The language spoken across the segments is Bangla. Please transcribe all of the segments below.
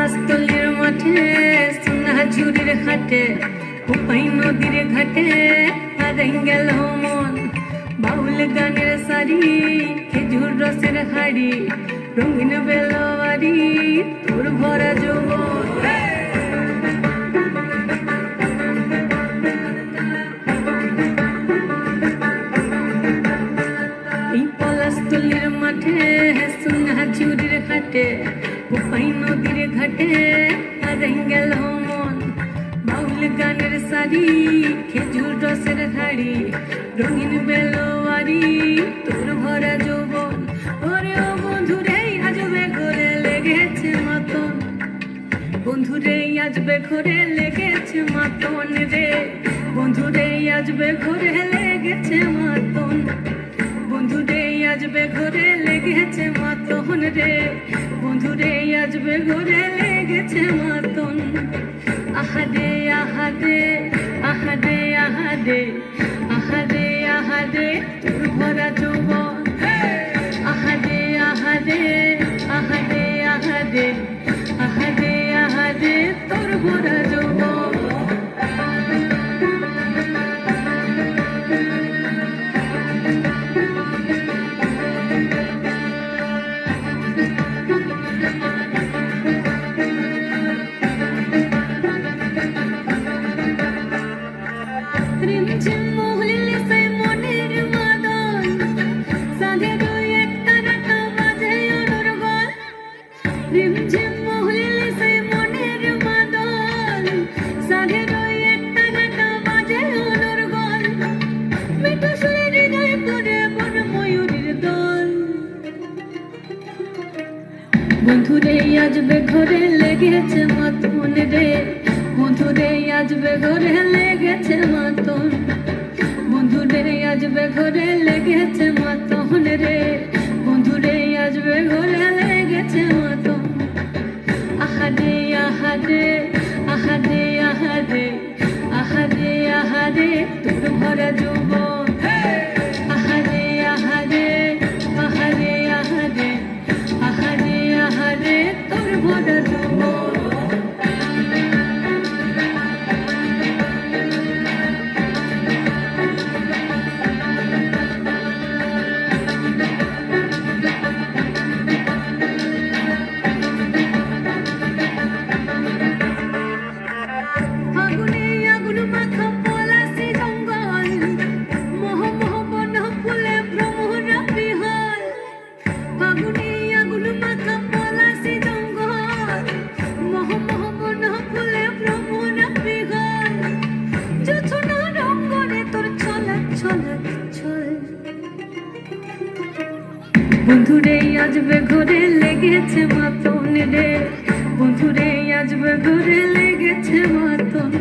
পলাশতলির মাঠে সোনাঝুরির ঘাটে কোপাই নদীর ঘাটে হারাই গেল মন। বাউল গানের শাড়ি খেজুর রসের হাড়ি রঙিন বেলবাড়ি তোর ভরা যৌবন। এই পলাশতলির মাঠে সোনাঝুরির ঘাটে কোপাই নদীর ঘাটে হারাই গেল মন। বাউল গানের শাড়ি খেজুর রসের হাড়ি রঙিন বেলবাড়ি তোর ভরা যৌবন। ওরে ও বন্ধুরে আজবে ঘরে লেগেছে মাতন, বন্ধুরে আজবে ঘরে লেগেছে মাতন রে, বন্ধুরে আজবে ঘরে লেগেছে মাতন, বন্ধুরে আজবে ঘরে লেগেছে মাতন রে, বন্ধুরে আজবে ঘরে লেগেছে মাতন। আহারে আহারে আহারে আহারে আহারে আহারে তোর ভরা যৌবন। আহারে আহারে আহারে আহারে আহারে আহারে তোর ভরা যৌবন। রিমঝিম মহলিল সে মনের মাদন সাধের একটানা বাজে অনুরগল। রিমঝিম মহলিল সে মনের মাদন সাধের একটানা বাজে অনুরগল। মিঠু সুরে হৃদয় পড়ে বন ময়ূরীর দল। বন্ধুরে আজবে ঘরে লেগেছে মাতন রে, বন্ধুরে আজবে ঘরে লেগেছে মাতন, বন্ধুরে আজবে ঘরে লেগেছে মাতন রে, বন্ধুরে আজবে ঘরে লেগেছে মাতন। আহারে আহারে আহারে আহারে আহারে আহারে তোর ভরা যৌবন। আহারে আহারে আহারে আহারে আহারে আহারে তোর ভরা যৌবন। ফাগুনে আগুন মাখা পলাশি জঙ্গল, মোহ মোহ বন ফুলে ভ্রমরা বিহল। ফাগুনে আগুন মাখা পলাশি জঙ্গল, মোহ মোহ বন ফুলে ভ্রমরা বিহল। জোছনা রঙ্গরে তোর ছলক ছলক ছল। বন্ধুরে আজবে ঘরে লেগেছে মাতন রে, বন্ধুরে আজবে ঘরে লেগেছে মাতন,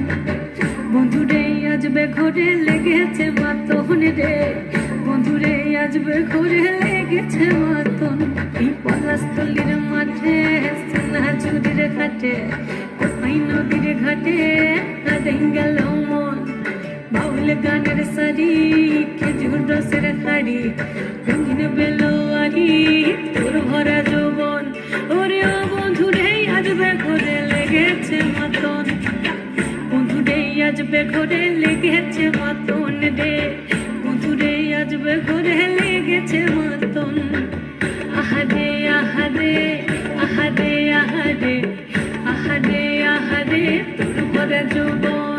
বন্ধুরে আজবে ঘরে লেগেছে মাতন রে, বন্ধুরে আজবে ঘরে লেগেছে মাতন। এই পলাশতলির মাঠে সোনাঝুরির ঘাটে কোপাই নদীর ঘাটে হারাই গেল মন। বাউল গানের শাড়ি খেজুর রসের হাড়ি রঙিন বেলবাড়ি তোর ভরা যৌবন। ওরে ও বন্ধুরে আজবে ঘরে লেগেছে মাতন, বন্ধুরে আজবে ঘরে লেগেছে মাতন রে, বন্ধুরে আজবে ঘরে লেগেছে মাতন। আহারে আহারে আহারে আহারে আহারে আহারে তোর ভরা যৌবন।